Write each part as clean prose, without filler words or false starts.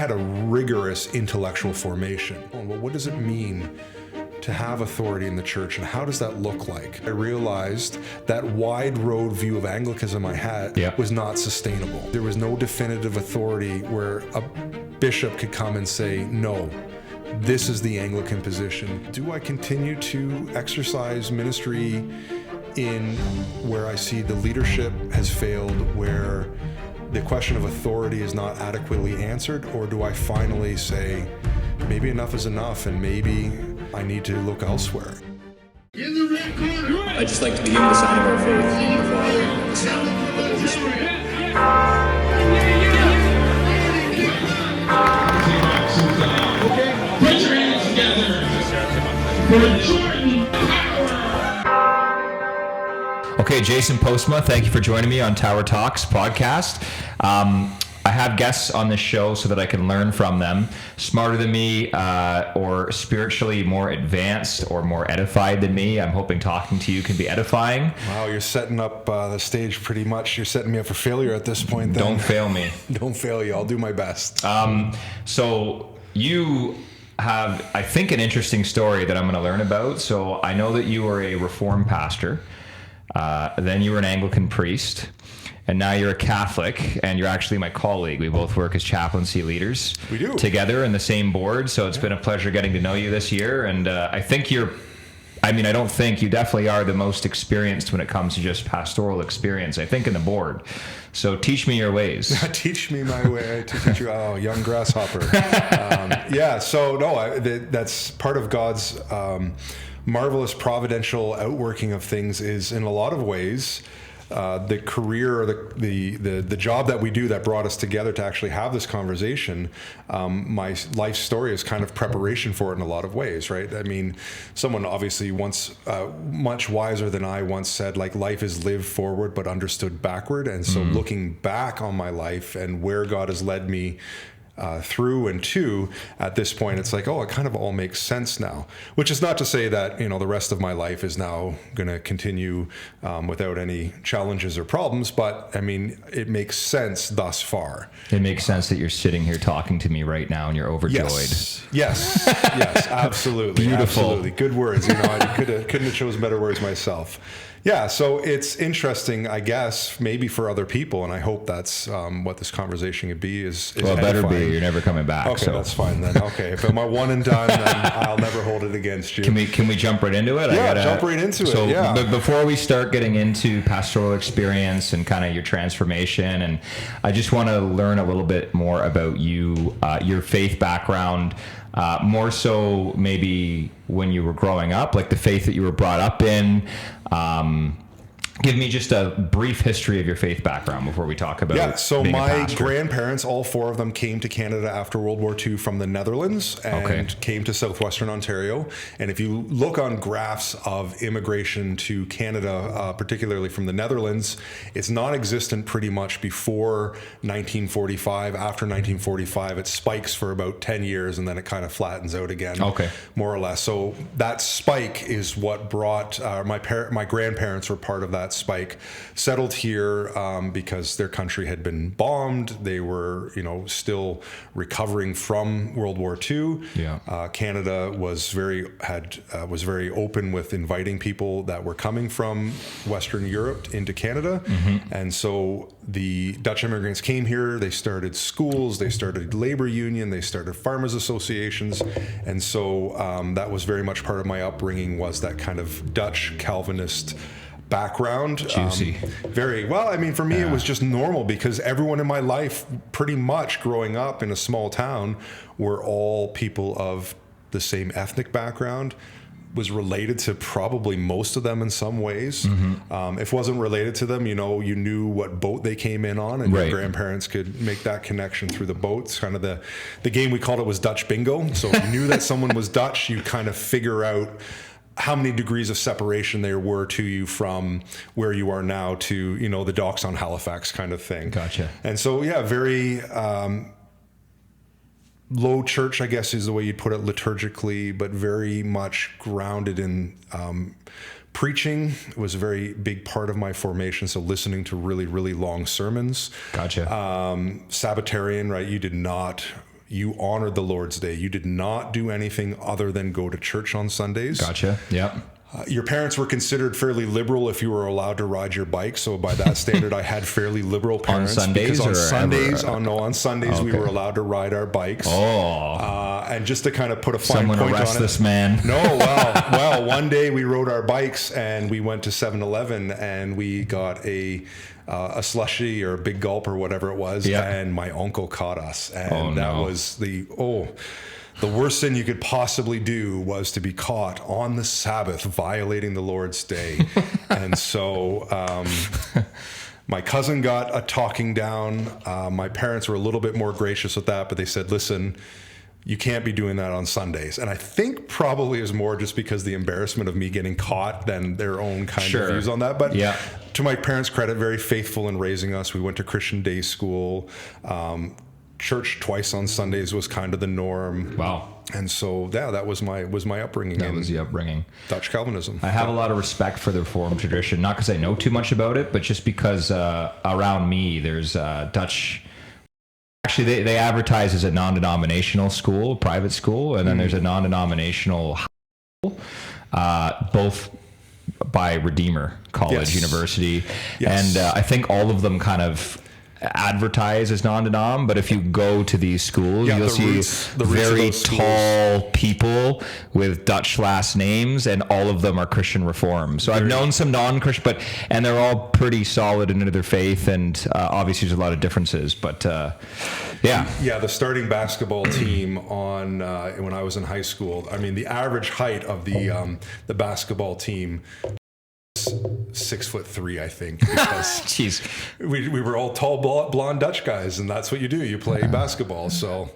had a rigorous intellectual formation. Well, what does it mean to have authority in the church, and how does that look like? I realized that wide road view of Anglicanism I had was not sustainable. There was no definitive authority where a bishop could come and say, no, this is the Anglican position. Do I continue to exercise ministry in where I see the leadership has failed, where the question of authority is not adequately answered, or do I finally say, maybe enough is enough and maybe I need to look elsewhere? In the red corner. I'd just like to begin with the sign of our faith in the Father and the Son and the Holy Spirit. Okay, put your hands together for Jordan Power. Okay, Jason Postma, thank you for joining me on Tower Talks podcast. I have guests on this show so that I can learn from them, smarter than me, or spiritually more advanced or more edified than me. I'm hoping talking to you can be edifying. Wow, you're setting up the stage pretty much. You're setting me up for failure at this point then. Don't fail me. Don't fail you. I'll do my best. So you have, I think, an interesting story that I'm going to learn about. So I know that you were a Reformed pastor. Then you were an Anglican priest. And now you're a Catholic, and you're actually my colleague. We both work as chaplaincy leaders. We do. Together in the same board, so it's been a pleasure getting to know you this year. And I don't think, you definitely are the most experienced when it comes to just pastoral experience, I think, in the board. So teach me your ways. Teach me my way to teach you. Oh, young grasshopper. That's part of God's marvelous providential outworking of things is, in a lot of ways, the career, or the job that we do that brought us together to actually have this conversation. My life story is kind of preparation for it in a lot of ways, right? I mean, someone obviously once, much wiser than I once said, like, life is lived forward but understood backward. And so looking back on my life and where God has led me through and to, at this point, it's like, oh, it kind of all makes sense now. Which is not to say that, the rest of my life is now going to continue without any challenges or problems, but I mean, it makes sense thus far. It makes sense that you're sitting here talking to me right now and you're overjoyed. Yes, absolutely. Beautiful. Absolutely. Good words. I couldn't have chosen better words myself. Yeah, so it's interesting, I guess, maybe for other people, and I hope that's what this conversation could be. Is well, it better be. You're never coming back. Okay, so that's fine then. Okay, if I'm a one and done, then I'll never hold it against you. Can we jump right into it? Yeah, jump right into it. So yeah. Before we start getting into pastoral experience and kind of your transformation, and I just want to learn a little bit more about you, your faith background. More so maybe when you were growing up, like the faith that you were brought up in. Give me just a brief history of your faith background before we talk about Yeah, so being a my pastor. grandparents, all four of them, came to Canada after World War II from the Netherlands and came to southwestern Ontario. And if you look on graphs of immigration to Canada, particularly from the Netherlands, it's non-existent pretty much before 1945. After 1945, it spikes for about 10 years and then it kind of flattens out again, more or less. So that spike is what brought, my grandparents were part of that spike, settled here because their country had been bombed. They were, still recovering from World War II. Canada was very open with inviting people that were coming from Western Europe into Canada, and so the Dutch immigrants came here. They started schools. They started labor union. They started farmers associations, and so that was very much part of my upbringing. Was that kind of Dutch Calvinist background. Juicy. Very well. I mean, for me, it was just normal because everyone in my life, pretty much growing up in a small town, were all people of the same ethnic background. Was related to probably most of them in some ways. If wasn't related to them, you knew what boat they came in on, and your grandparents could make that connection through the boats. Kind of the game we called it was Dutch bingo. So if you knew that someone was Dutch, you kind of figure out how many degrees of separation there were to you from where you are now to, the docks on Halifax kind of thing. Gotcha. And so, very low church, I guess is the way you'd put it liturgically, but very much grounded in preaching. It was a very big part of my formation. So listening to really, really long sermons. Gotcha. Sabbatarian, right? you honored the Lord's Day. You did not do anything other than go to church on Sundays. Gotcha. Yep. Your parents were considered fairly liberal if you were allowed to ride your bike. So by that standard, I had fairly liberal parents. On Sundays, because on Sundays we were allowed to ride our bikes. And just to kind of put a fine Someone point arrest on it. this man. No, well, one day we rode our bikes and we went to 7-Eleven and we got a slushie or a big gulp or whatever it was, and my uncle caught us, and that was the worst sin you could possibly do was to be caught on the Sabbath violating the Lord's Day. And so my cousin got a talking down. My parents were a little bit more gracious with that, but they said, listen, you can't be doing that on Sundays. And I think probably it was more just because the embarrassment of me getting caught than their own kind of views on that. But to my parents' credit, very faithful in raising us. We went to Christian day school. Church twice on Sundays was kind of the norm. Wow. And so that was my upbringing. That was the upbringing. Dutch Calvinism. I have a lot of respect for the Reformed tradition, not because I know too much about it, but just because around me there's Dutch. Actually, they advertise as a non-denominational school, private school, and then there's a non-denominational school, both by Redeemer College, University, and I think all of them kind of advertise as non-denom, but if you go to these schools, you'll see very tall people with Dutch last names, and all of them are Christian Reformed. So I've known some non-Christian, and they're all pretty solid into their faith, and obviously there's a lot of differences, but the starting basketball team on when I was in high school, I mean, the average height of the basketball team 6'3", I think, because we were all tall blonde Dutch guys, and that's what you do. You play basketball.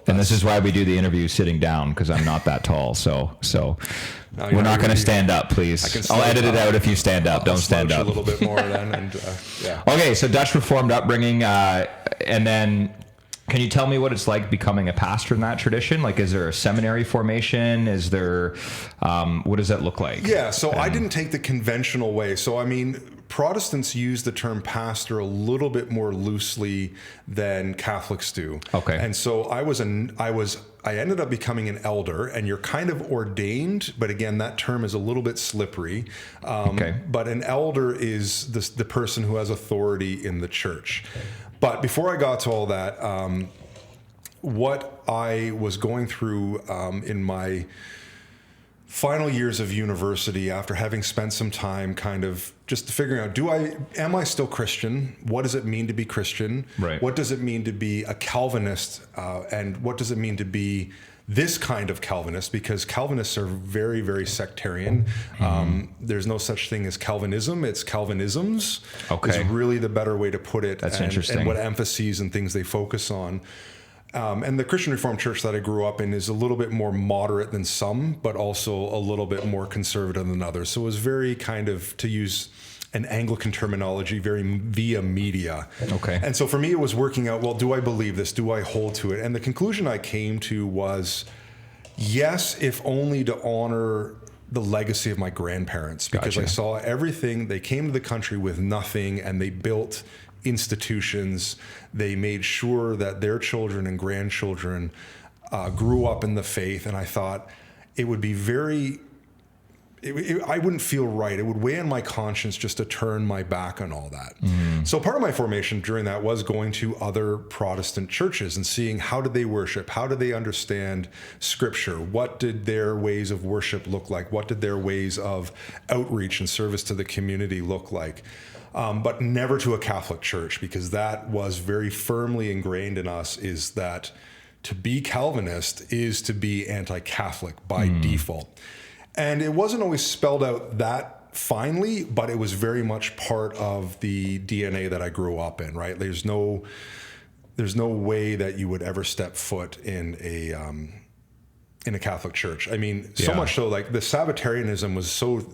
And this is why we do the interview sitting down, because I'm not that tall. So we're not going to stand up, please. I'll edit it out if you stand up. Don't stand up. A little bit more then. And, Okay, so Dutch Reformed upbringing, and then. Can you tell me what it's like becoming a pastor in that tradition? Like, is there a seminary formation? Is there, what does that look like? Yeah, so I didn't take the conventional way. So, I mean, Protestants use the term pastor a little bit more loosely than Catholics do. Okay. And so I ended up becoming an elder, and you're kind of ordained, but again, that term is a little bit slippery. But an elder is the person who has authority in the church. But before I got to all that, what I was going through in my final years of university, after having spent some time kind of just figuring out, am I still Christian? What does it mean to be Christian? Right. What does it mean to be a Calvinist? And what does it mean to be this kind of Calvinist? Because Calvinists are very, very sectarian. There's no such thing as Calvinism. It's Calvinisms. Is really the better way to put it. That's interesting. And what emphases and things they focus on. And the Christian Reformed Church that I grew up in is a little bit more moderate than some, but also a little bit more conservative than others. So it was very kind of, to use an Anglican terminology, very via media. Okay. And so for me, it was working out, well, do I believe this? Do I hold to it? And the conclusion I came to was, yes, if only to honor the legacy of my grandparents, because I saw everything. They came to the country with nothing, and they built institutions. They made sure that their children and grandchildren grew up in the faith. And I thought it would be I wouldn't feel right. It would weigh on my conscience just to turn my back on all that. So part of my formation during that was going to other Protestant churches and seeing how did they worship? How did they understand Scripture? What did their ways of worship look like? What did their ways of outreach and service to the community look like? But never to a Catholic church, because that was very firmly ingrained in us, is that to be Calvinist is to be anti-Catholic by default. And it wasn't always spelled out that finely, but it was very much part of the DNA that I grew up in, right? There's no way that you would ever step foot in a Catholic church. I mean, so much so, like, the Sabbatarianism was so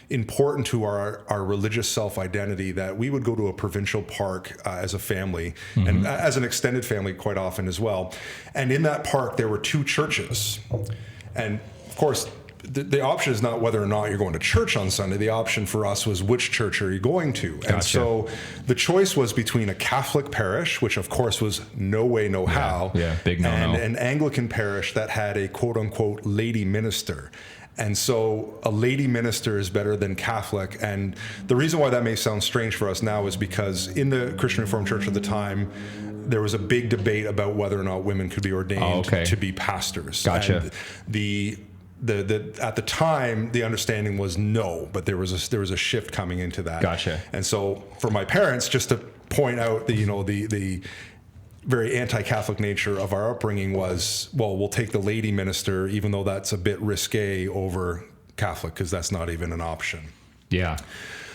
important to our religious self-identity that we would go to a provincial park as a family, and as an extended family quite often as well. And in that park, there were two churches. And of course, the option is not whether or not you're going to church on Sunday. The option for us was which church are you going to? And Gotcha. so the choice was between a Catholic parish, which of course was no way, no how, big no-no. and an Anglican parish that had a quote unquote lady minister. And so a lady minister is better than Catholic. And the reason why that may sound strange for us now is because in the Christian Reformed Church at the time, there was a big debate about whether or not women could be ordained to be pastors. Gotcha. And the at the time the understanding was no, but there was a shift coming into that. Gotcha. And so for my parents, just to point out the very anti-Catholic nature of our upbringing was, well, we'll take the lady minister, even though that's a bit risque over Catholic, because that's not even an option. Yeah.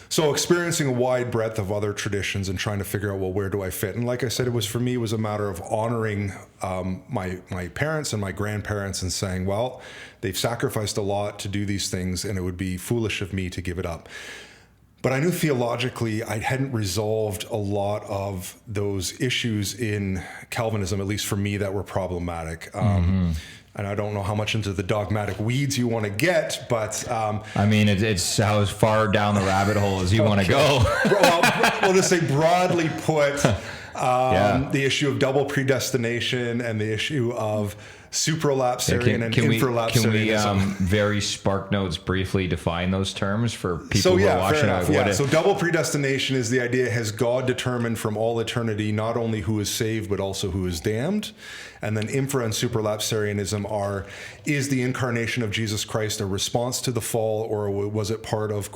So experiencing a wide breadth of other traditions and trying to figure out, well, where do I fit? And like I said, it was a matter of honoring my parents and my grandparents and saying, well, they've sacrificed a lot to do these things, and it would be foolish of me to give it up. But I knew theologically I hadn't resolved a lot of those issues in Calvinism, at least for me, that were problematic. And I don't know how much into the dogmatic weeds you want to get, but... I mean, it's how as far down the rabbit hole as you want to go. Well, we'll just say broadly put, the issue of double predestination and the issue of supralapsarian and infralapsarianism. Can we very Spark Notes briefly define those terms for people who are watching? So double predestination is the idea: has God determined from all eternity not only who is saved but also who is damned? And then infra and supralapsarianism is the incarnation of Jesus Christ a response to the fall, or was it part of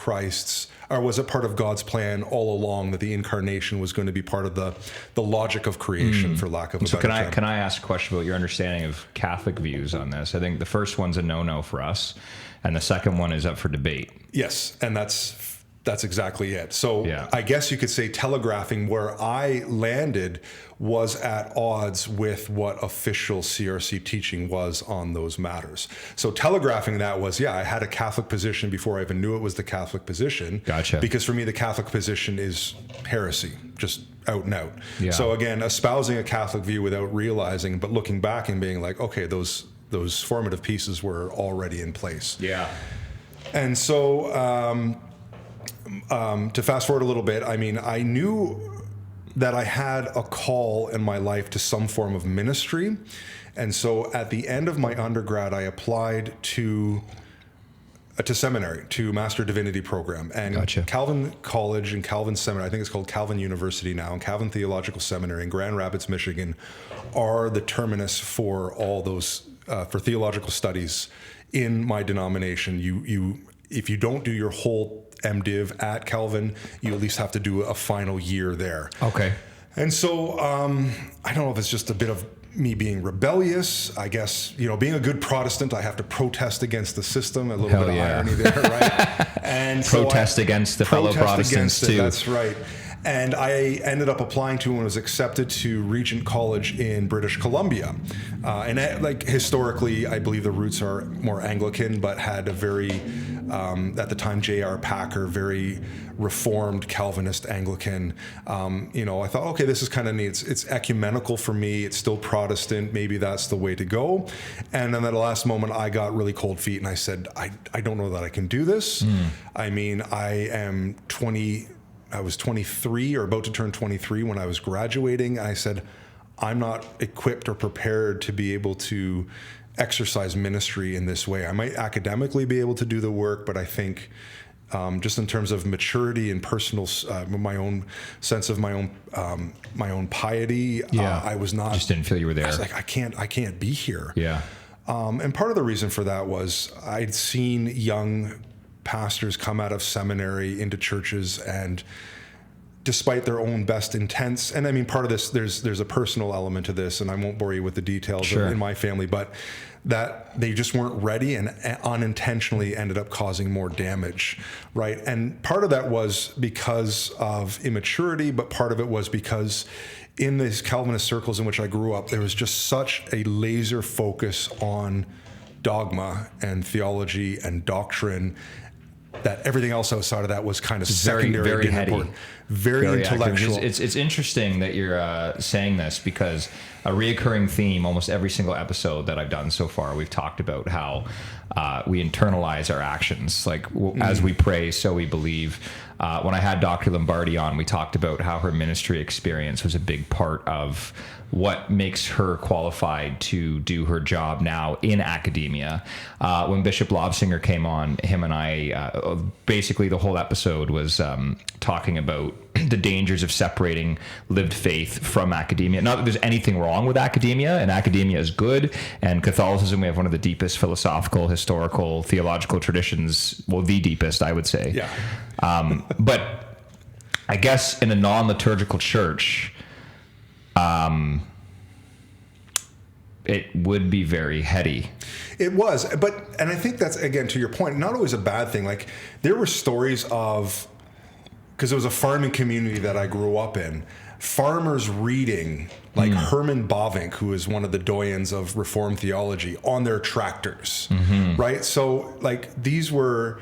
God's plan all along that the incarnation was going to be part of the logic of creation, for lack of a better term? Can I ask a question about your understanding of Catholic views on this? I think the first one's a no-no for us, and the second one is up for debate. Yes, and that's exactly it. So I guess you could say telegraphing where I landed was at odds with what official CRC teaching was on those matters. So telegraphing that was, I had a Catholic position before I even knew it was the Catholic position. Gotcha. Because for me, the Catholic position is heresy, just out and out. Yeah. So again, espousing a Catholic view without realizing, but looking back and being like, okay, those formative pieces were already in place. Yeah. And so... to fast forward a little bit, I mean, I knew that I had a call in my life to some form of ministry. And so at the end of my undergrad, I applied to seminary, to Master Divinity program. And Gotcha. Calvin College and Calvin Seminary, I think it's called Calvin University now, and Calvin Theological Seminary in Grand Rapids, Michigan, are the terminus for all those, for theological studies in my denomination. If you don't do your whole MDiv at Calvin, you at least have to do a final year there. Okay. And so I don't know if it's just a bit of me being rebellious. I guess, being a good Protestant, I have to protest against the system. A little bit of irony there, right? And protest against the fellow Protestants too. That's right. And I ended up applying to and was accepted to Regent College in British Columbia. And historically, I believe the roots are more Anglican, but had a very, at the time, J.R. Packer, very Reformed Calvinist Anglican. I thought, okay, this is kind of neat. It's ecumenical for me. It's still Protestant. Maybe that's the way to go. And then at the last moment, I got really cold feet and I said, I don't know that I can do this. I mean, I was 23 or about to turn 23 when I was graduating. I said, I'm not equipped or prepared to be able to exercise ministry in this way. I might academically be able to do the work, but I think just in terms of maturity and personal, my own sense of my own piety, I was not. Just didn't feel you were there. I was like, I can't be here. Yeah. And part of the reason for that was I'd seen young pastors come out of seminary into churches, and despite their own best intents, and I mean, part of this, there's a personal element to this, and I won't bore you with the details in my family, but that they just weren't ready and unintentionally ended up causing more damage, right? And part of that was because of immaturity, but part of it was because in these Calvinist circles in which I grew up, there was just such a laser focus on dogma and theology and doctrine that everything else outside of that was kind of secondary, very heady. important. very intellectual. Active. It's interesting that you're saying this, because a reoccurring theme almost every single episode that I've done so far, we've talked about how we internalize our actions. Like as we pray, so we believe. When I had Dr. Lombardi on, we talked about how her ministry experience was a big part of what makes her qualified to do her job now in academia. When Bishop Lobsinger came on, him and I, basically the whole episode was talking about the dangers of separating lived faith from academia. Not that there's anything wrong with academia, and academia is good, and Catholicism, we have one of the deepest philosophical, historical, theological traditions, well, the deepest, I would say. Yeah. But I guess in a non-liturgical church, it would be very heady. It was, and I think that's, again, to your point, not always a bad thing. Like, there were stories of, because it was a farming community that I grew up in, farmers reading, like Herman Bavinck, who is one of the doyens of Reformed theology, on their tractors, right? So, like, these were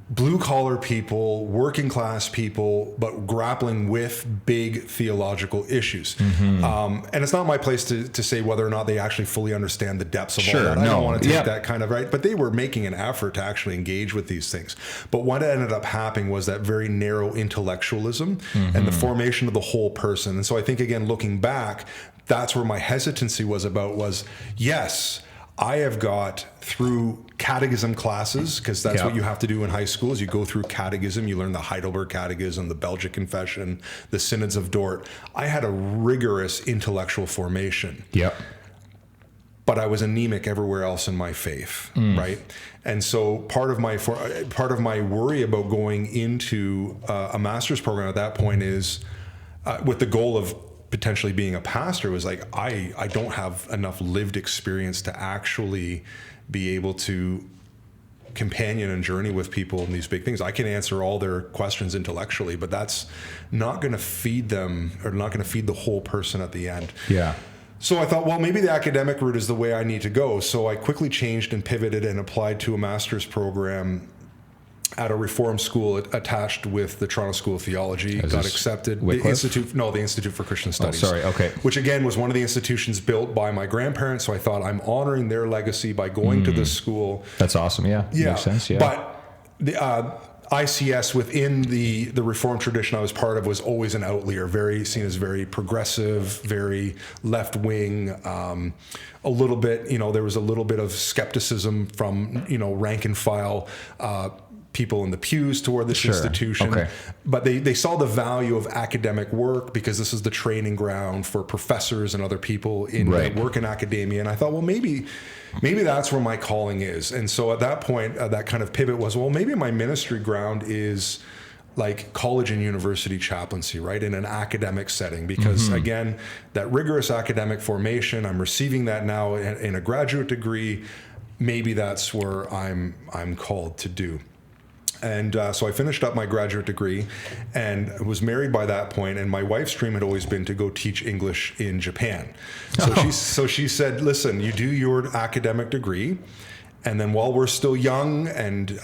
blue-collar people, working-class people, but grappling with big theological issues. And it's not my place to say whether or not they actually fully understand the depths of all that. I don't want to take that kind of, right? But they were making an effort to actually engage with these things. But what ended up happening was that very narrow intellectualism and the formation of the whole person. And so I think, again, looking back, that's where my hesitancy was, yes, I have got through catechism classes, because that's what you have to do in high school, is you go through catechism, you learn the Heidelberg Catechism, the Belgic Confession, the Synods of Dort. I had a rigorous intellectual formation. But I was anemic everywhere else in my faith, right? And so part of my worry about going into a master's program at that point is, with the goal of potentially being a pastor, was like, I don't have enough lived experience to actually be able to companion and journey with people in these big things. I can answer all their questions intellectually, but that's not going to feed them, or not going to feed the whole person at the end. So I thought, well, maybe the academic route is the way I need to go. So I quickly changed and pivoted and applied to a master's program at a Reformed school attached with the Toronto School of Theology. Got accepted. The Institute for Christian Studies. Which, again, was one of the institutions built by my grandparents. So I thought, I'm honoring their legacy by going to this school. That's awesome. Makes sense. But the ICS within the Reformed tradition I was part of was always an outlier, seen as very progressive, very left wing. A little bit, there was a little bit of skepticism from rank and file people in the pews toward this institution. But they saw the value of academic work, because this is the training ground for professors and other people that work in academia. And I thought, well, maybe that's where my calling is. And so at that point, that kind of pivot was, well, maybe my ministry ground is like college and university chaplaincy, right? In an academic setting, because again, that rigorous academic formation, I'm receiving that now in a graduate degree. Maybe that's where I'm called to do. And so I finished up my graduate degree and was married by that point. And my wife's dream had always been to go teach English in Japan. So she said, listen, you do your academic degree, and then while we're still young and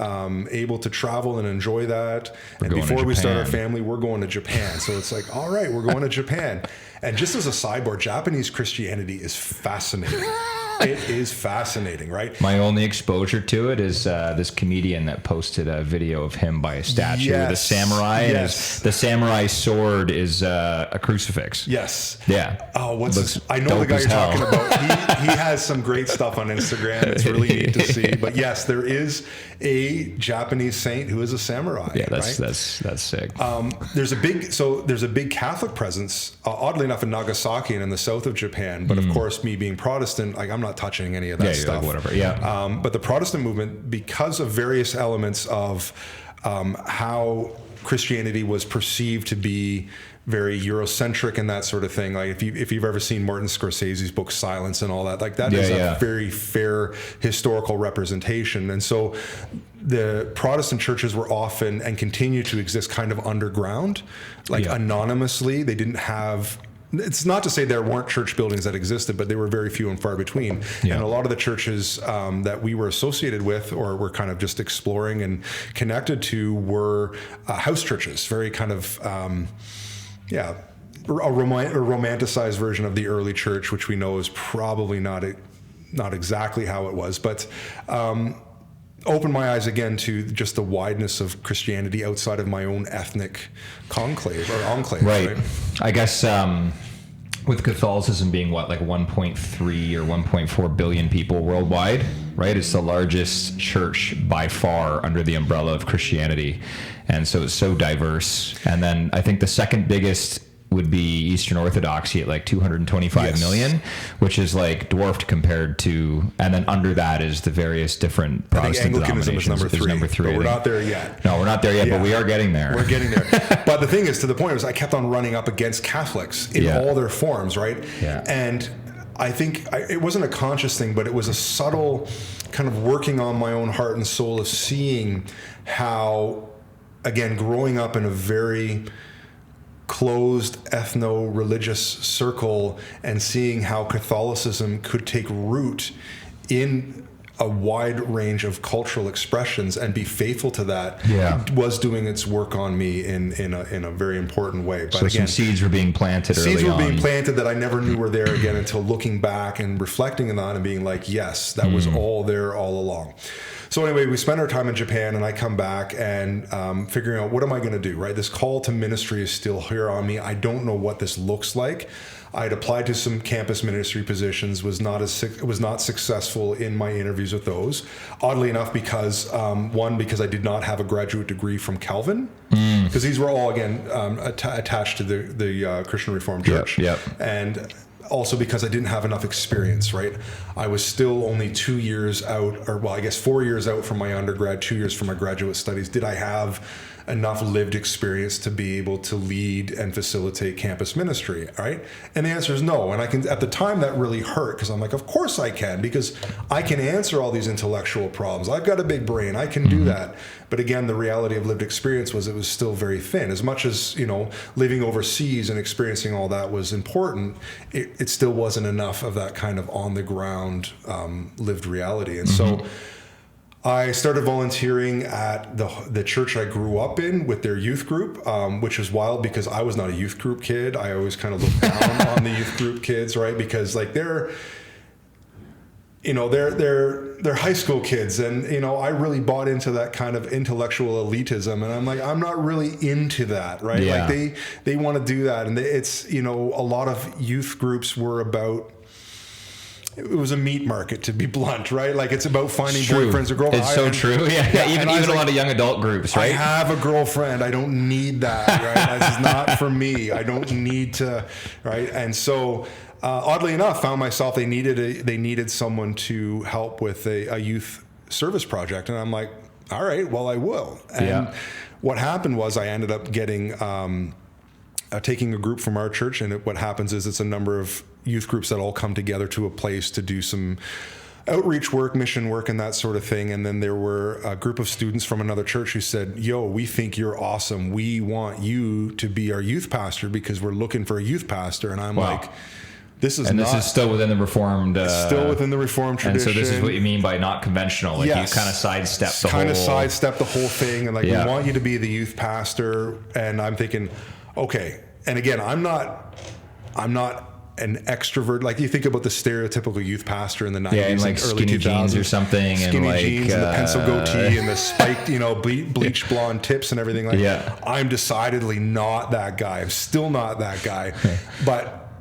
able to travel and enjoy that, and before we start our family, we're going to Japan. So it's like, all right, we're going to Japan. And just as a sidebar, Japanese Christianity is fascinating. It is fascinating, right? My only exposure to it is this comedian that posted a video of him by a statue with a samurai. And the samurai sword is a crucifix. Oh, I know the guy you're talking about. He has some great stuff on Instagram. It's really neat to see. But yes, there is a Japanese saint who is a samurai. That's sick. There's a big Catholic presence, oddly enough, in Nagasaki and in the south of Japan. But of course, me being Protestant, like, I'm not touching any of that stuff. But the Protestant movement, because of various elements of how Christianity was perceived to be very Eurocentric and that sort of thing. Like if you've ever seen Martin Scorsese's book Silence and all that, like that is a very fair historical representation. And so the Protestant churches were often and continue to exist kind of underground, like anonymously. They didn't have it's not to say there weren't church buildings that existed, but they were very few and far between. Yeah. And a lot of the churches that we were associated with or were kind of just exploring and connected to were house churches, very kind of, a romanticized version of the early church, which we know is probably not exactly how it was, but opened my eyes again to just the wideness of Christianity outside of my own ethnic conclave or enclave. Right. I guess with Catholicism being like 1.3 or 1.4 billion people worldwide, right? It's the largest church by far under the umbrella of Christianity. And so it's so diverse. And then I think the second biggest would be Eastern Orthodoxy at like 225 million, which is like dwarfed compared to, and then under that is the various different Protestant Anglicanism denominations. is number three. But we're not there yet. No, we're not there yet, but we are getting there. We're getting there. But the thing is, to the point was, I kept on running up against Catholics in all their forms, right? Yeah. And I think it wasn't a conscious thing, but it was a subtle kind of working on my own heart and soul of seeing how, again, growing up in a very closed ethno-religious circle and seeing how Catholicism could take root in a wide range of cultural expressions and be faithful to that was doing its work on me in a very important way. But so again, some seeds were being planted early on. Seeds were being planted that I never knew were there again until looking back and reflecting on that and being like, yes, that was all there all along. So anyway, we spend our time in Japan, and I come back and figuring out, what am I going to do, right? This call to ministry is still here on me. I don't know what this looks like. I had applied to some campus ministry positions, was not successful in my interviews with those. Oddly enough, because because I did not have a graduate degree from Calvin, because these were all, again, attached to the Christian Reformed Church. Yep. And also because I didn't have enough experience, right? I was still only 2 years out, or well, I guess 4 years out from my undergrad, 2 years from my graduate studies. Did I have enough lived experience to be able to lead and facilitate campus ministry, right? And the answer is no. And I can, at the time, that really hurt, because I'm like, of course I can, because I can answer all these intellectual problems. I've got a big brain. I can do that. But again, the reality of lived experience was it was still very thin. As much as, living overseas and experiencing all that was important, it still wasn't enough of that kind of on the ground lived reality. And so I started volunteering at the church I grew up in with their youth group, which was wild because I was not a youth group kid. I always kind of looked down on the youth group kids, right? Because like they're high school kids, and I really bought into that kind of intellectual elitism, and I'm like, I'm not really into that, right? Yeah. Like they want to do that, and it's a lot of youth groups were about. It was a meat market, to be blunt, right? Like it's about finding boyfriends or girlfriends. It's so true. Yeah. Even a lot of young adult groups, right? I have a girlfriend. I don't need that, right? This is not for me. I don't need to, right? And so, oddly enough, found myself they needed someone to help with a youth service project, and I'm like, all right, well, I will. And what happened was I ended up getting taking a group from our church, and what happens is it's a number of youth groups that all come together to a place to do some outreach work, mission work, and that sort of thing. And then there were a group of students from another church who said, yo, we think you're awesome. We want you to be our youth pastor because we're looking for a youth pastor. And I'm like, this is still within the Reformed. Still within the Reformed tradition. And so this is what you mean by not conventional. Like you kind of sidestep the whole thing. And like, we want you to be the youth pastor. And I'm thinking, okay. And again, I'm not an extrovert. Like you think about the stereotypical youth pastor in the 90s, and like early skinny 2000s, jeans or something, skinny and like, jeans and the pencil goatee and the spiked, bleach blonde tips and everything like that. I'm decidedly not that guy. I'm still not that guy. But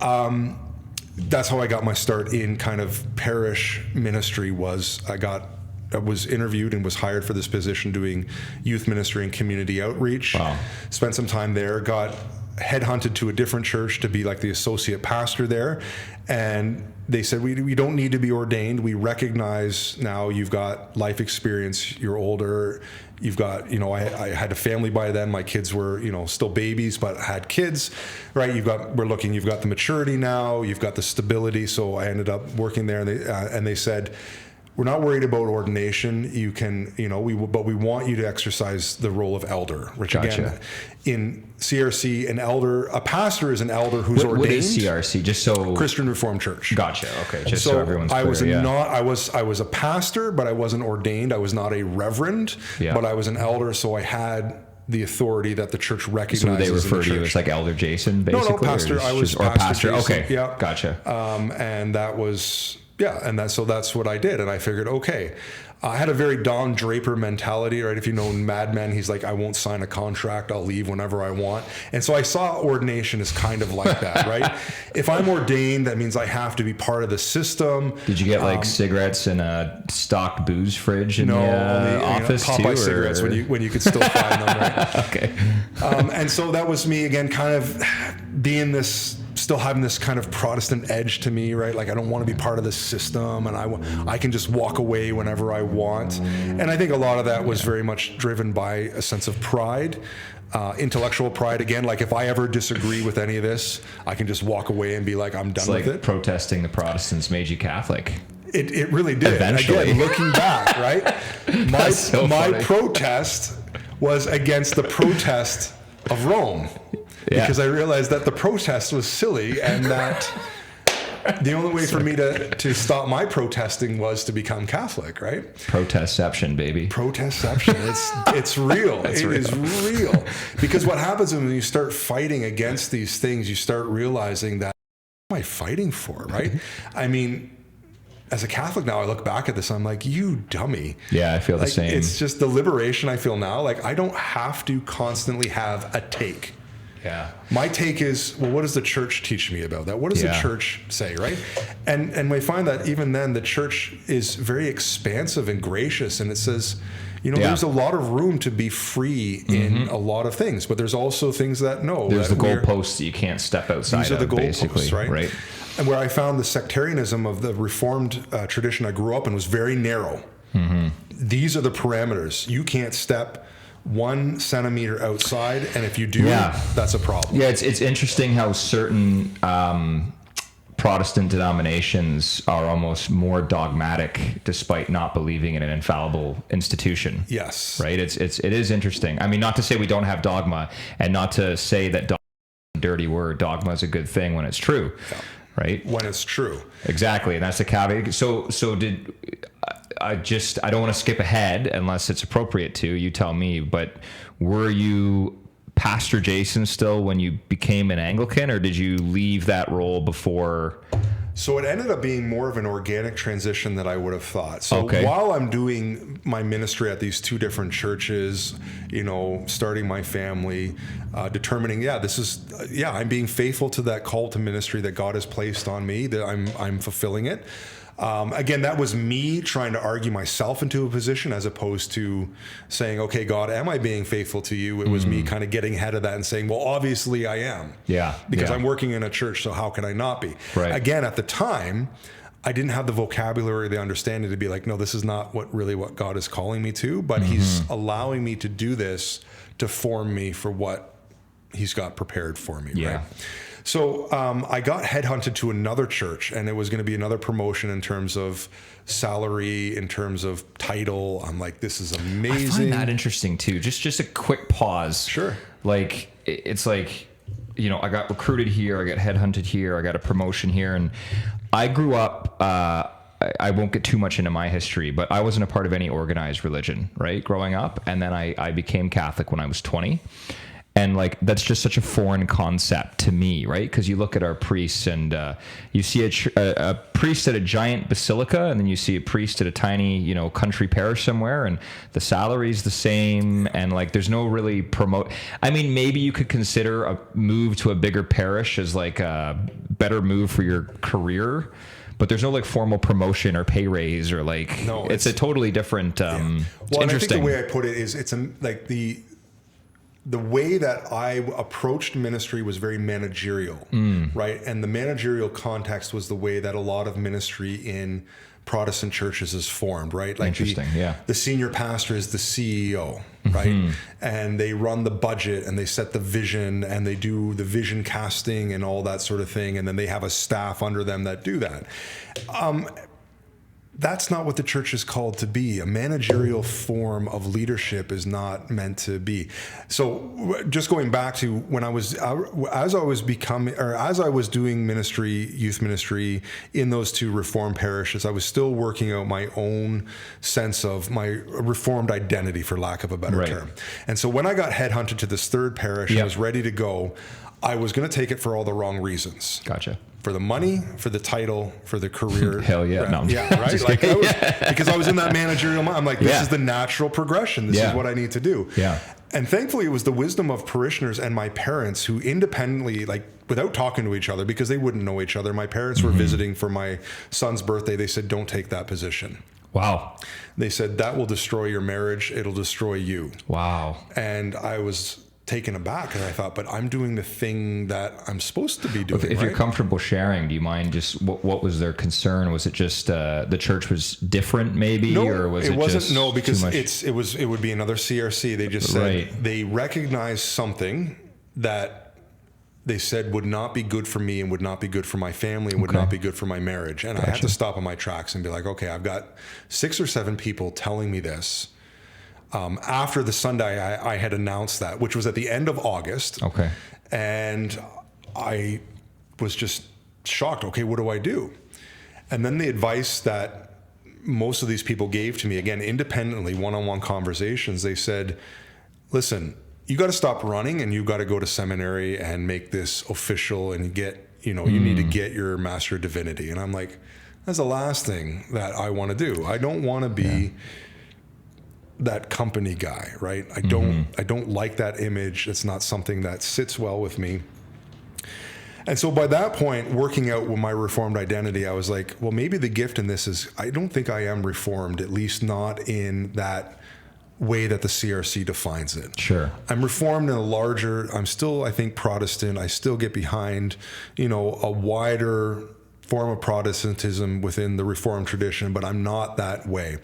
that's how I got my start in kind of parish ministry. I was interviewed and was hired for this position doing youth ministry and community outreach. Wow. Spent some time there, got headhunted to a different church to be like the associate pastor there, and they said we don't need to be ordained. We recognize now you've got life experience, you're older, you've got I had a family by then, my kids were still babies but had kids, right? You've got the maturity now, you've got the stability. So I ended up working there, and they said, we're not worried about ordination. You can, but we want you to exercise the role of elder, which again, in CRC, a pastor is an elder who's ordained. What is CRC? Just so Christian Reformed Church. Gotcha. Okay. Just so everyone's clear. I was a pastor, but I wasn't ordained. I was not a reverend, but I was an elder. So I had the authority that the church recognizes. So they refer to you as like Elder Jason, basically? No, pastor. I was pastor. Jason. Okay. Yeah. Gotcha. And that was, so that's what I did. And I figured, okay, I had a very Don Draper mentality, right? If you know Mad Men, he's like, I won't sign a contract. I'll leave whenever I want. And so I saw ordination as kind of like that, right? If I'm ordained, that means I have to be part of the system. Did you get like cigarettes in a stocked booze fridge in the office Popeye too? Cigarettes when you could still find them, right? Okay. And so that was me again, kind of being still having this kind of Protestant edge to me, right? Like I don't want to be part of this system, and I can just walk away whenever I want. And I think a lot of that was very much driven by a sense of pride, intellectual pride. Again, like if I ever disagree with any of this, I can just walk away and be like, I'm done with it. Protesting the Protestants made you Catholic. It really did. Eventually. Again, looking back, right? My protest was against the protest of Rome. Because I realized that the protest was silly, and that the only way for me to stop my protesting was to become Catholic, right? Protestception, baby. Protestception. It's real. It is real. Because what happens when you start fighting against these things, you start realizing that, what am I fighting for, right? I mean, as a Catholic now, I look back at this, I'm like, you dummy. Yeah, I feel the same. It's just the liberation I feel now. Like, I don't have to constantly have a take. Yeah. My take is, well, what does the church teach me about that? What does the church say, right? And we find that even then, the church is very expansive and gracious, and it says, there's a lot of room to be free in a lot of things, but there's also things that there's the goalposts that you can't step outside. These are the goalposts, right? And where I found the sectarianism of the Reformed tradition I grew up in was very narrow. Mm-hmm. These are the parameters. You can't step 1 centimeter outside, and if you do, that's a problem. Yeah, it's interesting how certain Protestant denominations are almost more dogmatic, despite not believing in an infallible institution. Yes, right. It is interesting. I mean, not to say we don't have dogma, and not to say that dogma is a dirty word. Dogma is a good thing when it's true. Yeah. Right? When it's true. Exactly. And that's the caveat. So I don't want to skip ahead unless it's appropriate to, you tell me, but were you Pastor Jason still when you became an Anglican, or did you leave that role before? So it ended up being more of an organic transition than I would have thought. So while I'm doing my ministry at these 2 different churches, starting my family, determining, I'm being faithful to that call to ministry that God has placed on me, that I'm fulfilling it. Again, that was me trying to argue myself into a position as opposed to saying, okay, God, am I being faithful to you? It was me kind of getting ahead of that and saying, well, obviously I am. Yeah. Because I'm working in a church, so how can I not be? Right. Again, at the time, I didn't have the vocabulary, the understanding to be like, no, this is not what God is calling me to, but he's allowing me to do this to form me for what he's got prepared for me. Yeah. Right? So I got headhunted to another church, and it was going to be another promotion in terms of salary, in terms of title. I'm like, this is amazing. I find that interesting too. Just a quick pause. Sure. Like, it's like, I got recruited here, I got headhunted here, I got a promotion here, and I grew up, I won't get too much into my history, but I wasn't a part of any organized religion, right, growing up. And then I became Catholic when I was 20. And like, that's just such a foreign concept to me, right? Because you look at our priests, and you see a priest at a giant basilica, and then you see a priest at a tiny, country parish somewhere, and the salary's the same, and like, there's no really I mean, maybe you could consider a move to a bigger parish as like a better move for your career, but there's no like formal promotion or pay raise or like, it's a totally different. Well, and I think the way I put it is, it's like the way that I approached ministry was very managerial, right? And the managerial context was the way that a lot of ministry in Protestant churches is formed, right? Like the senior pastor is the CEO, right? And they run the budget, and they set the vision, and they do the vision casting and all that sort of thing. And then they have a staff under them that do that. that's not what the church is called to be. A managerial form of leadership is not meant to be. So just going back to when as I was doing ministry, youth ministry in those two Reformed parishes, I was still working out my own sense of my Reformed identity, for lack of a better term. And so when I got headhunted to this third parish and was ready to go, I was going to take it for all the wrong reasons. Gotcha. For the money, for the title, for the career. Hell yeah. Right? No, yeah, right? Like because I was in that managerial mind. I'm like, this is the natural progression. This is what I need to do. Yeah. And thankfully, it was the wisdom of parishioners and my parents who independently, like without talking to each other, because they wouldn't know each other. My parents were visiting for my son's birthday. They said, don't take that position. Wow. They said, that will destroy your marriage. It'll destroy you. Wow. And I was taken aback, and I thought, but I'm doing the thing that I'm supposed to be doing. If you're comfortable sharing, do you mind just what was their concern? Was it just the church was different, maybe, no, or was it wasn't? Just no, because too much? it would be another CRC. They just said they recognized something that they said would not be good for me and would not be good for my family and would not be good for my marriage. And I had to stop on my tracks and be like, okay, I've got 6 or 7 people telling me this. After the Sunday I had announced that, which was at the end of August. Okay. And I was just shocked. Okay, what do I do? And then the advice that most of these people gave to me, again, independently, one-on-one conversations, they said, listen, you got to stop running and you got to go to seminary and make this official and get, you need to get your Master of Divinity. And I'm like, that's the last thing that I want to do. I don't want to be that company guy, right? I don't like that image. It's not something that sits well with me. And so by that point, working out with my Reformed identity, I was like, well, maybe the gift in this is I don't think I am Reformed, at least not in that way that the CRC defines it. Sure. I'm Reformed in I'm still, I think, Protestant. I still get behind, a wider form of Protestantism within the Reformed tradition, but I'm not that way.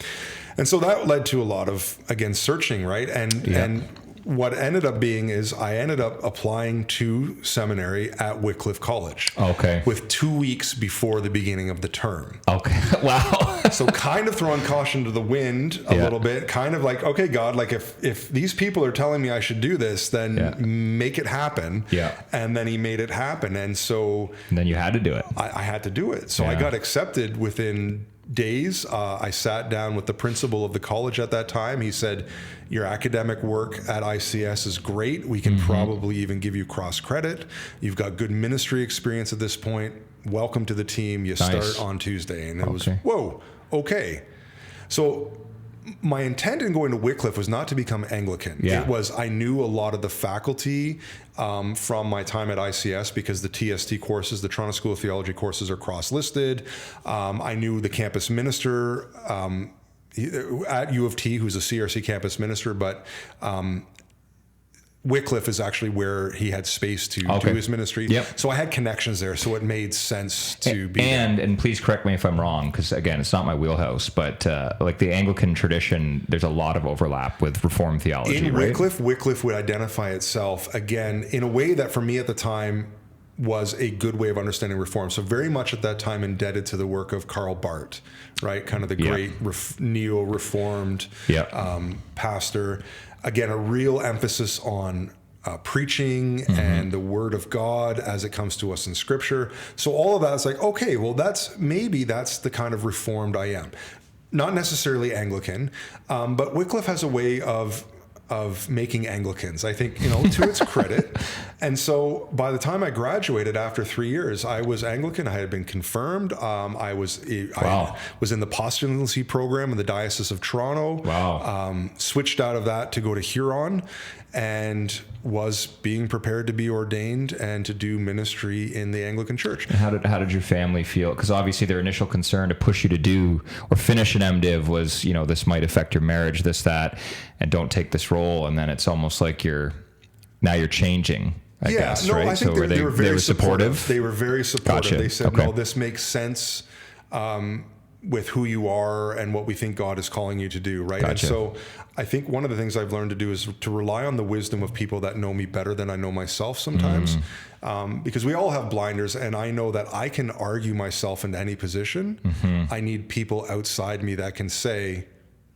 And so that led to a lot of, again, searching, right? And what ended up being is I ended up applying to seminary at Wycliffe College. Okay. With 2 weeks before the beginning of the term. Okay. Wow. So kind of throwing caution to the wind a little bit, kind of like, okay, God, like if these people are telling me I should do this, then make it happen. Yeah. And then he made it happen. And so... And then you had to do it. I had to do it. So I got accepted within days. I sat down with the principal of the college at that time. He said, your academic work at ICS is great. We can probably even give you cross credit. You've got good ministry experience at this point. Welcome to the team. You start on Tuesday. And it was, whoa, okay. So my intent in going to Wycliffe was not to become Anglican. It was, I knew a lot of the faculty from my time at ICS because the TST courses, the Toronto School of Theology courses, are cross-listed. I knew the campus minister at U of T, who's a CRC campus minister, but Wycliffe is actually where he had space to do his ministry. Yep. So I had connections there, so it made sense to be there. And please correct me if I'm wrong, because again, it's not my wheelhouse, but like the Anglican tradition, there's a lot of overlap with Reformed theology. In Wycliffe, Wycliffe would identify itself, again, in a way that for me at the time was a good way of understanding Reform. So very much at that time indebted to the work of Karl Barth, right? Kind of the great neo-Reformed pastor. Again, a real emphasis on preaching and the Word of God as it comes to us in Scripture. So all of that is like, okay, well, that's the kind of Reformed I am. Not necessarily Anglican, but Wycliffe has a way of making Anglicans, I think, to its credit. And so by the time I graduated after 3 years, I was Anglican. I had been confirmed. I was in the postulancy program in the Diocese of Toronto. Wow. Switched out of that to go to Huron and was being prepared to be ordained and to do ministry in the Anglican Church. And how did your family feel? Because obviously their initial concern to push you to do or finish an MDiv was, this might affect your marriage, this, that, and don't take this role. And then it's almost like you're changing, I guess, right? I think they were very supportive. They were very supportive. Gotcha. They said, no, this makes sense. with who you are and what we think God is calling you to do, right? Gotcha. And so I think one of the things I've learned to do is to rely on the wisdom of people that know me better than I know myself sometimes, because we all have blinders, and I know that I can argue myself into any position. I need people outside me that can say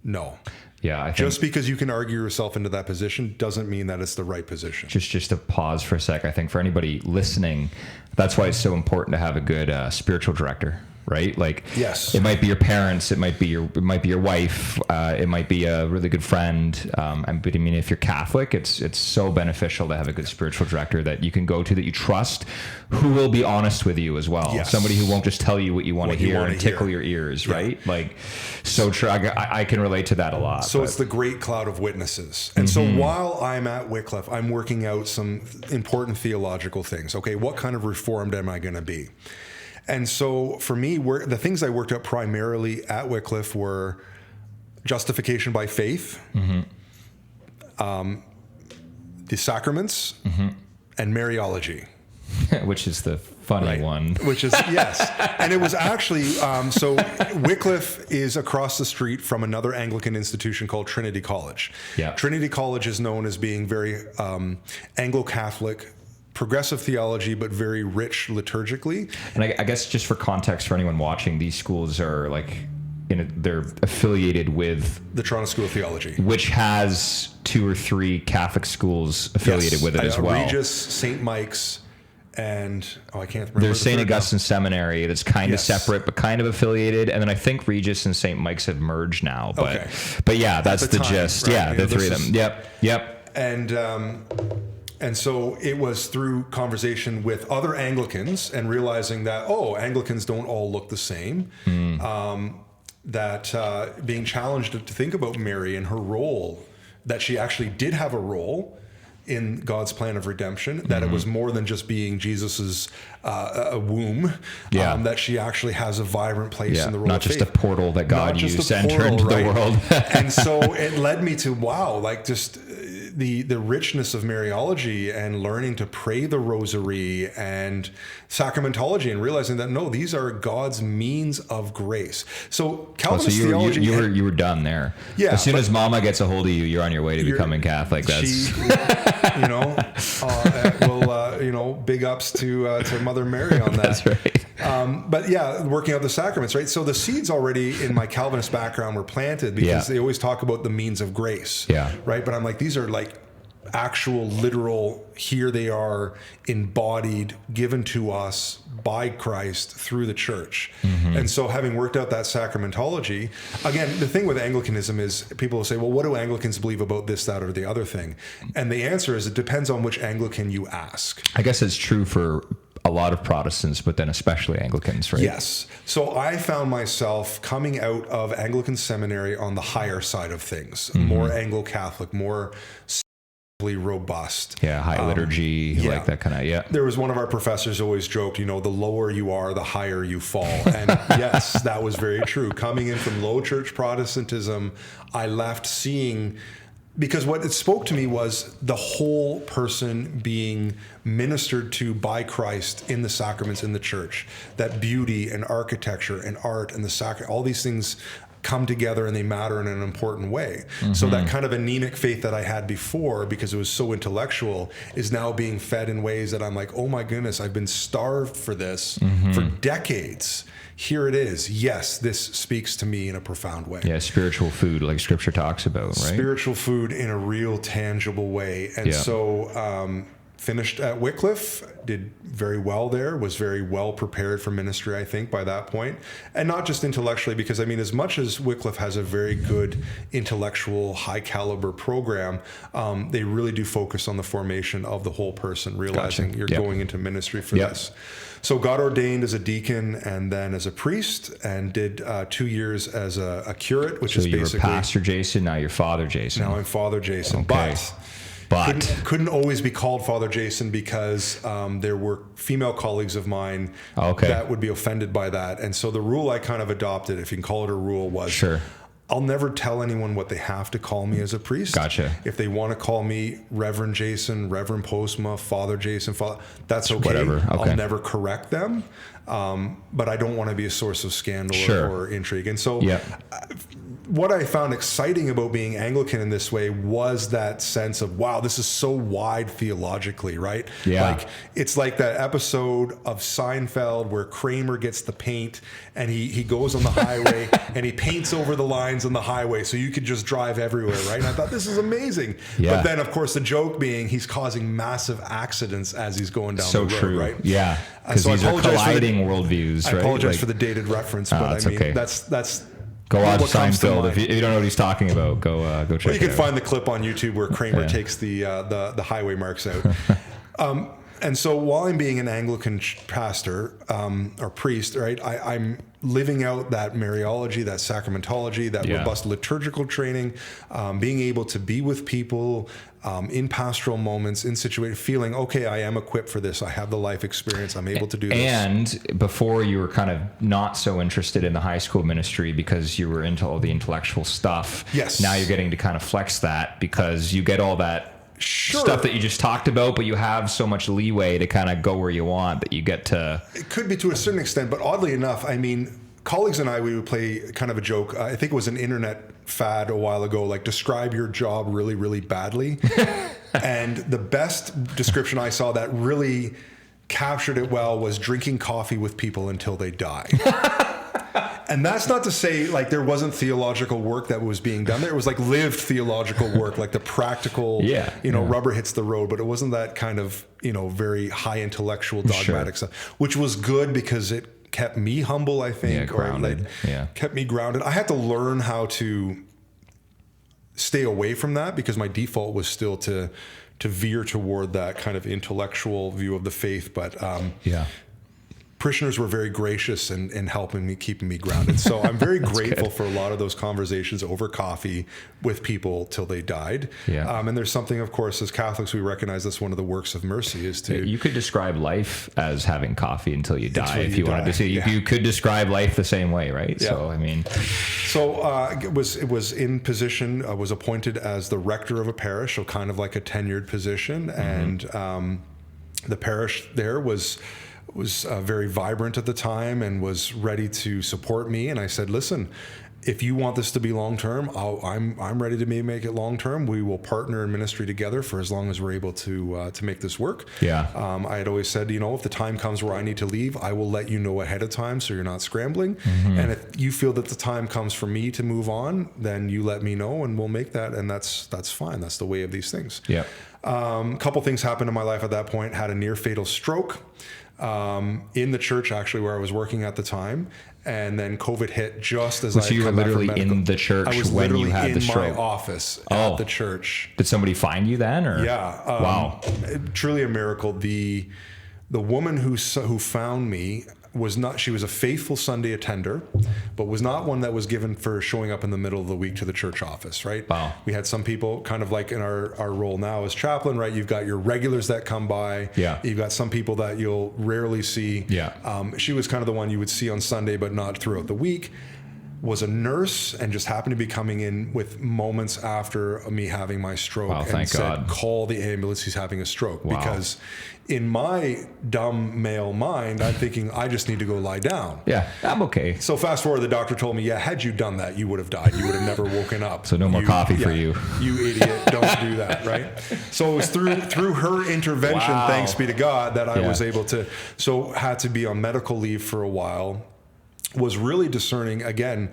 no. Yeah, I think Just because you can argue yourself into that position doesn't mean that it's the right position. just to pause for a sec. I think for anybody listening, that's why it's so important to have a good spiritual director, right? Like, Yes. it might be your parents, it might be your wife, it might be a really good friend. But I mean, if you're Catholic, it's so beneficial to have a good spiritual director that you can go to, that you trust, who will be honest with you as well. Yes. Somebody who won't just tell you what you want to hear wanna and tickle your ears, right? Like, so true. I can relate to that a lot. So it's the great cloud of witnesses. And so while I'm at Wycliffe, I'm working out some important theological things. Okay, what kind of reformed am I going to be? And so for me, the things I worked out primarily at Wycliffe were justification by faith, the sacraments, and Mariology. which is the funny one. Which is, yes. And it was actually, so Wycliffe is across the street from another Anglican institution called Trinity College. Yeah. Trinity College is known as being very Anglo-Catholic, progressive theology, but very rich liturgically. And I guess just for context for anyone watching, these schools are like, they're affiliated with The Toronto School of Theology. which has 2 or 3 Catholic schools affiliated with it as well. Regis, St. Mike's, and I can't remember. There's the St. third now. Augustine Seminary that's kind of Yes. separate but kind of affiliated, and then I think Regis and St. Mike's have merged now. But Okay. but yeah, that's the the time, gist. right? Yeah, You the know, 3 of this them. Yep. And so it was through conversation with other Anglicans and realizing that, Anglicans don't all look the same. Being challenged to think about Mary and her role, that she actually did have a role in God's plan of redemption, that it was more than just being Jesus's womb, that she actually has a vibrant place in the role Not of just faith. a portal that God used to enter into the world. And so it led me to, just the richness of Mariology and learning to pray the rosary and sacramentology and realizing that, no, these are God's means of grace. So Calvinist theology... you were done there. Yeah, As soon as Mama gets a hold of you, you're on your way to becoming Catholic. That's big ups to Mother Mary on that. That's right. But yeah, working out the sacraments, right? So the seeds already in my Calvinist background were planted because they always talk about the means of grace, right? But I'm like, these are like actual, literal, here they are, embodied, given to us by Christ through the church. And so having worked out that sacramentology, again, the thing with Anglicanism is people will say, well, what do Anglicans believe about this, that, or the other thing? And the answer is it depends on which Anglican you ask. I guess it's true for a lot of Protestants, but then especially Anglicans, right? Yes. So I found myself coming out of Anglican seminary on the higher side of things, more Anglo-Catholic, more robust. Yeah, high liturgy, like that kind of, There was one of our professors always joked, the lower you are, the higher you fall. And yes, that was very true. Coming in from low church Protestantism, I left seeing... Because what it spoke to me was the whole person being ministered to by Christ in the sacraments in the church. That beauty and architecture and art and the all these things come together and they matter in an important way. So that kind of anemic faith that I had before, because it was so intellectual, is now being fed in ways that I'm like, oh my goodness, I've been starved for this for decades. Here it is. Yes, this speaks to me in a profound way. Yeah, spiritual food, like Scripture talks about, right? Spiritual food in a real, tangible way. And so finished at Wycliffe, did very well there, was very well prepared for ministry, I think, by that point. And not just intellectually, because, as much as Wycliffe has a very good intellectual, high-caliber program, they really do focus on the formation of the whole person, realizing you're going into ministry for this. So got ordained as a deacon and then as a priest, and did 2 years as a curate, which is basically... So you were Pastor Jason, now you're Father Jason. Now I'm Father Jason. Okay. But couldn't always be called Father Jason because there were female colleagues of mine that would be offended by that. And so the rule I kind of adopted, if you can call it a rule, was I'll never tell anyone what they have to call me as a priest. Gotcha. If they want to call me Reverend Jason, Reverend Postma, Father Jason, that's okay. Whatever. Okay. I'll never correct them. But I don't want to be a source of scandal or intrigue. And so what I found exciting about being Anglican in this way was that sense of, wow, this is so wide theologically, right? Yeah. Like, it's like that episode of Seinfeld where Kramer gets the paint and he goes on the highway and he paints over the lines on the highway so you could just drive everywhere, right? And I thought, this is amazing. Yeah. But then, of course, the joke being he's causing massive accidents as he's going down the road, true. right? Yeah. Because So I these are apologize for the- colliding worldviews, right? I apologize Like, for the dated reference, but I that's mean, okay. that's go watch what comes to Seinfeld. mind. If you don't know what he's talking about, go check Well, you it can out. find the clip on YouTube where Kramer Yeah. takes the highway marks out. And so while I'm being an Anglican pastor or priest, right, I'm living out that Mariology, that sacramentology, that robust liturgical training, being able to be with people in pastoral moments, in situations, feeling, okay, I am equipped for this. I have the life experience. I'm able to do this. And before you were kind of not so interested in the high school ministry because you were into all the intellectual stuff. Yes. Now you're getting to kind of flex that because you get all that stuff that you just talked about, but you have so much leeway to kind of go where you want that you get to. It could be to a certain extent, but oddly enough, I mean, colleagues and I, we would play kind of a joke. I think it was an internet fad a while ago, like describe your job really, really badly. And the best description I saw that really captured it well was drinking coffee with people until they die. And that's not to say like there wasn't theological work that was being done there. It was like lived theological work, like the practical, rubber hits the road, but it wasn't that kind of, very high intellectual dogmatic stuff, which was good because it kept me humble, I think, grounded. Kept me grounded. I had to learn how to stay away from that because my default was still to veer toward that kind of intellectual view of the faith. But parishioners were very gracious in helping me, keeping me grounded. So I'm very grateful for a lot of those conversations over coffee with people till they died. Yeah. And there's something, of course, as Catholics, we recognize that's one of the works of mercy is to... You could describe life as having coffee until you die if you die. wanted to see. You could describe life the same way, right? Yeah. So, I mean... So it was in position, I was appointed as the rector of a parish, so kind of like a tenured position. Mm-hmm. And the parish there was very vibrant at the time and was ready to support me. And I said, listen, if you want this to be long-term, I'm ready to make it long-term. We will partner in ministry together for as long as we're able to make this work. Yeah. I had always said, if the time comes where I need to leave, I will let you know ahead of time so you're not scrambling. Mm-hmm. And if you feel that the time comes for me to move on, then you let me know and we'll make that. And that's fine. That's the way of these things. Yeah. Couple things happened in my life at that point. Had a near fatal stroke. In the church actually where I was working at the time, and then COVID hit just as So you were literally in the church I was when you literally had the in my stroke? office at the church. Did somebody find you then, or? Yeah. Wow. Truly a miracle. The woman who found me she was a faithful Sunday attender, but was not one that was given for showing up in the middle of the week to the church office, right? Wow. We had some people kind of like in our role now as chaplain, right? You've got your regulars that come by. Yeah. You've got some people that you'll rarely see. Yeah. She was kind of the one you would see on Sunday, but not throughout the week. Was a nurse and just happened to be coming in with moments after me having my stroke. Wow, and thank said, God. call the ambulance, he's having a stroke. Wow. Because in my dumb male mind, I'm thinking, I just need to go lie down. Yeah, I'm okay. So fast forward, the doctor told me, had you done that, you would have died. You would have never woken up. So no more coffee for you. You idiot, don't do that, right? So it was through her intervention, Wow. thanks be to God, that I was able to, had to be on medical leave for a while, was really discerning, again,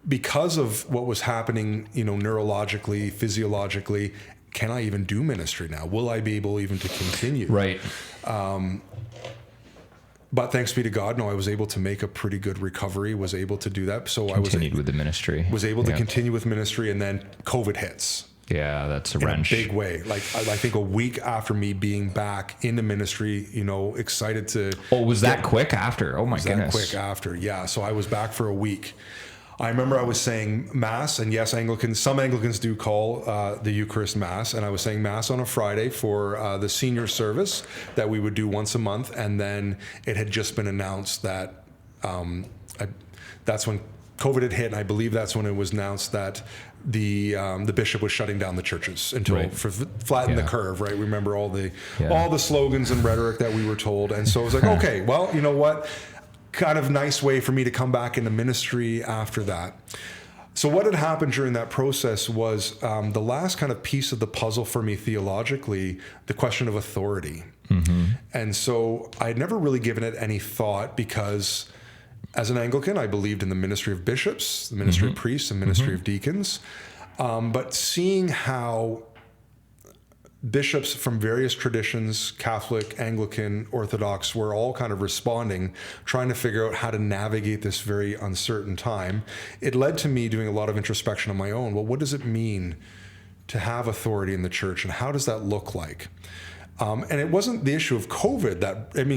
because of what was happening, neurologically, physiologically, can I even do ministry now? Will I be able even to continue? Right. But thanks be to God, no, I was able to make a pretty good recovery, was able to do that. So Continued with the ministry. Was able to continue with ministry, and then COVID hits. Yeah, that's a In wrench. a big way. Like I think a week after me being back in the ministry, excited to... Oh, was that quick after? Oh my goodness. That quick after, yeah. So I was back for a week. I remember I was saying Mass, and yes, some Anglicans do call the Eucharist Mass, and I was saying Mass on a Friday for the senior service that we would do once a month, and then it had just been announced that that's when COVID had hit, and I believe that's when it was announced that the bishop was shutting down the churches until flatten the curve, right? We remember all the slogans and rhetoric that we were told, and so I was like, okay, well, you know what? Kind of nice way for me to come back into ministry after that. So what had happened during that process was the last kind of piece of the puzzle for me theologically, the question of authority. Mm-hmm. And so I had never really given it any thought because as an Anglican, I believed in the ministry of bishops, the ministry of priests, and ministry of deacons. But seeing how bishops from various traditions, Catholic, Anglican, Orthodox, were all kind of responding, trying to figure out how to navigate this very uncertain time, it led to me doing a lot of introspection on my own. Well, what does it mean to have authority in the church, and how does that look like? And it wasn't the issue of COVID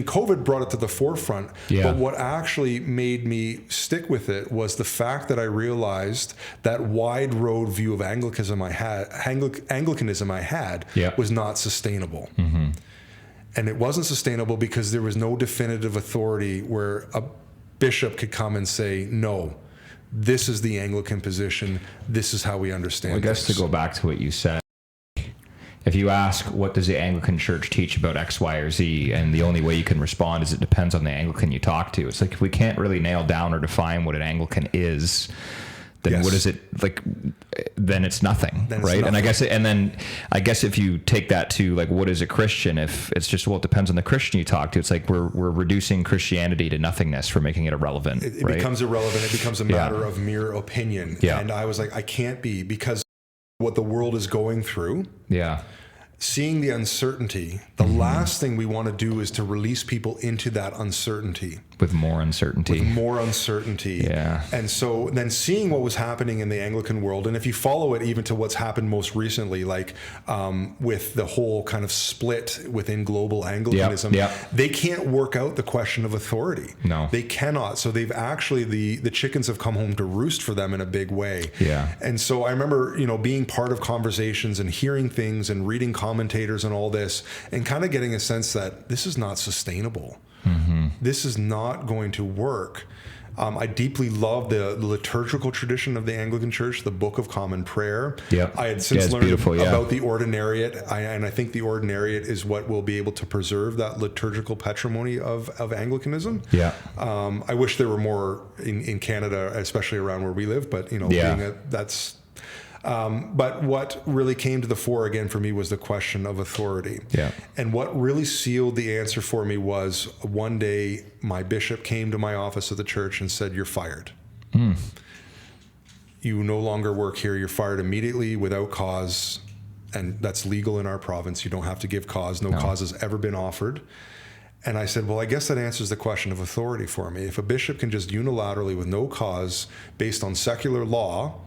COVID brought it to the forefront, but what actually made me stick with it was the fact that I realized that wide road view of Anglicanism I had was not sustainable. Mm-hmm. And it wasn't sustainable because there was no definitive authority where a bishop could come and say, no, this is the Anglican position. This is how we understand it. I guess to go back to what you said, if you ask, what does the Anglican Church teach about X, Y, or Z, and the only way you can respond is it depends on the Anglican you talk to. It's like, if we can't really nail down or define what an Anglican is, then what is it like? Then it's nothing, right? And I guess if you take that to like, what is a Christian? If it's just, well, it depends on the Christian you talk to. It's like we're reducing Christianity to nothingness for making it irrelevant. It becomes irrelevant. It becomes a matter of mere opinion. Yeah. And I was like, I can't be, because what the world is going through. Yeah. Seeing the uncertainty, the last thing we want to do is to release people into that uncertainty. With more uncertainty. Yeah. And so then seeing what was happening in the Anglican world, and if you follow it even to what's happened most recently, like with the whole kind of split within global Anglicanism, they can't work out the question of authority. No. They cannot. So they've actually, the chickens have come home to roost for them in a big way. Yeah. And so I remember, being part of conversations and hearing things and reading commentators and all this, and kind of getting a sense that this is not sustainable. Mm-hmm. This is not going to work. I deeply love the liturgical tradition of the Anglican Church, the Book of Common Prayer. Yep. I had since learned about the ordinariate, and I think the ordinariate is what will be able to preserve that liturgical patrimony of Anglicanism. Yeah. I wish there were more in Canada, especially around where we live, but that's... but what really came to the fore again for me was the question of authority. Yeah. And what really sealed the answer for me was one day my bishop came to my office at the church and said, "You're fired. You no longer work here. You're fired immediately without cause." And that's legal in our province. You don't have to give cause. No cause has ever been offered. And I said, well, I guess that answers the question of authority for me. If a bishop can just unilaterally, with no cause, based on secular law,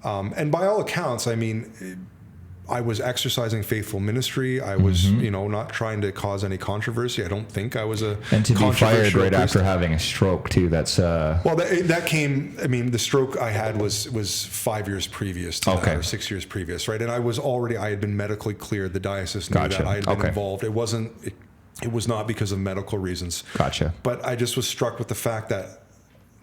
and by all accounts, I mean, I was exercising faithful ministry. I was, not trying to cause any controversy. I don't think I was a and to be fired right after having a stroke too. That's well, that came. I mean, the stroke I had was 5 years previous to that, or 6 years previous, right? And I had been medically cleared. The diocese knew that I had been involved. It was not because of medical reasons. Gotcha. But I just was struck with the fact that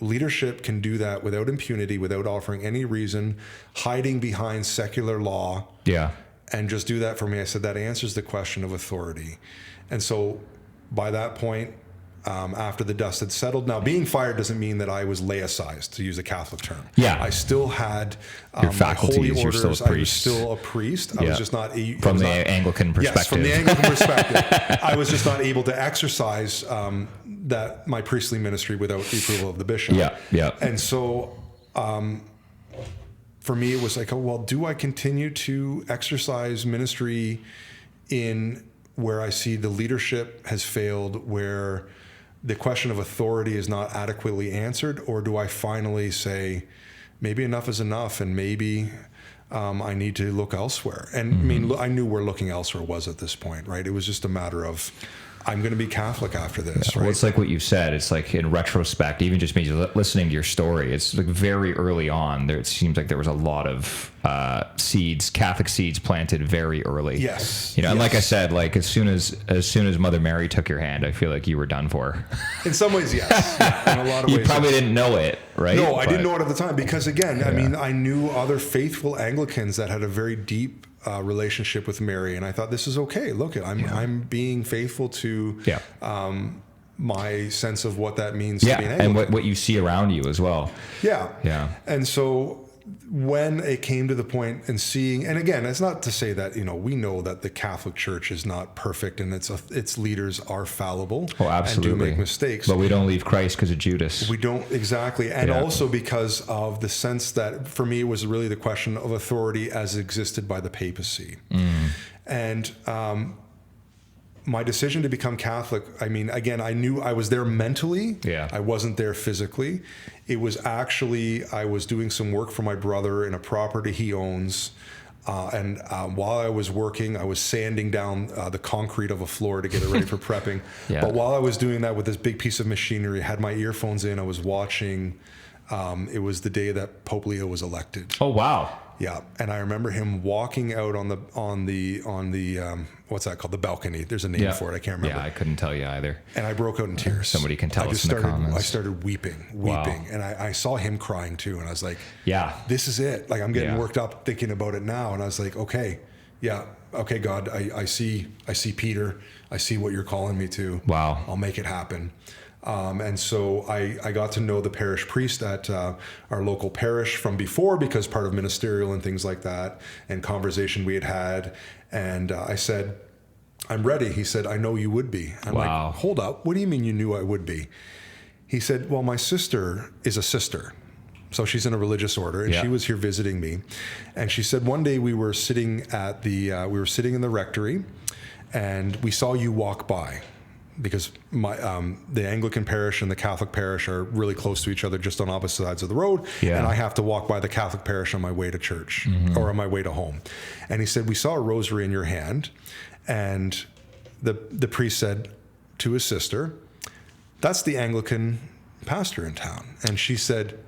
leadership can do that without impunity, without offering any reason, hiding behind secular law. Yeah. And just do that for me. I said, that answers the question of authority. And so by that point, after the dust had settled, now being fired doesn't mean that I was laicized, to use a Catholic term. Yeah. I still had my holy orders. I was still a priest. I was just not from the Anglican perspective. Yes, from the Anglican perspective. I was just not able to exercise that my priestly ministry without the approval of the bishop. Yeah, yeah. And so for me, it was like, do I continue to exercise ministry in where I see the leadership has failed, where the question of authority is not adequately answered, or do I finally say, maybe enough is enough, and maybe I need to look elsewhere? And I mean, I knew where looking elsewhere was at this point, right? It was just a matter of I'm going to be Catholic after this. Well, right? it's like what you said. It's like in retrospect, even just me listening to your story, it's like very early on. It seems like there was a lot of seeds, Catholic seeds planted very early. Yes. And like I said, like as soon as Mother Mary took your hand, I feel like you were done for. In some ways, yes. Yeah, in a lot of you ways, probably didn't know it, right? No, I didn't know it at the time because, again, I mean, I knew other faithful Anglicans that had a very deep relationship with Mary, and I thought, this is okay. Look, I'm being faithful to my sense of what that means to be an Anglican. And what you see around you as well. Yeah. And so when it came to the point and seeing, and again, it's not to say that, we know that the Catholic Church is not perfect and its leaders are fallible and do make mistakes. But we don't leave Christ because of Judas. We don't, exactly. And also because of the sense that, for me, was really the question of authority as existed by the papacy. And my decision to become Catholic, I mean, again, I knew I was there mentally. I wasn't there physically. It was actually, I was doing some work for my brother in a property he owns. And while I was working, I was sanding down the concrete of a floor to get it ready for prepping. But while I was doing that with this big piece of machinery, I had my earphones in, I was watching, it was the day that Pope Leo was elected. Oh, wow. Yeah, and I remember him walking out on the what's that called? The balcony. There's a name for it. I can't remember. Yeah, I couldn't tell you either. And I broke out in tears. Somebody can tell us in the comments. I started weeping, and I saw him crying too. And I was like, this is it. Like, I'm getting worked up thinking about it now. And I was like, okay, God, I see Peter. I see what you're calling me to. Wow. I'll make it happen. And so I got to know the parish priest at our local parish from before, because part of ministerial and things like that, and conversation we had. And I said, I'm ready. He said, I know you would be. I'm like, hold up. What do you mean you knew I would be? He said, well, my sister is a sister. So she's in a religious order, and she was here visiting me. And she said, one day we were sitting at we were sitting in the rectory, and we saw you walk by. Because the Anglican parish and the Catholic parish are really close to each other, just on opposite sides of the road. And I have to walk by the Catholic parish on my way to church or on my way to home. And he said, we saw a rosary in your hand. And the priest said to his sister, that's the Anglican pastor in town. And she said,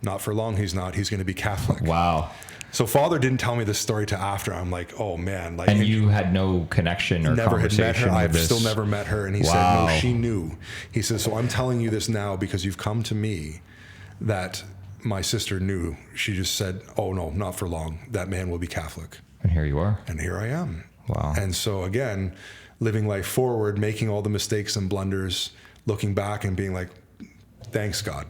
not for long, he's not. He's going to be Catholic. Wow. So Father didn't tell me this story till after. I'm like, oh man. Like, and you had no connection or never conversation had met her. I've this. still never met her. And he said, no, she knew. He says, so I'm telling you this now because you've come to me, that my sister knew. She just said, oh no, not for long. That man will be Catholic. And here you are. And here I am. Wow. And so again, living life forward, making all the mistakes and blunders, looking back and being like, thanks God.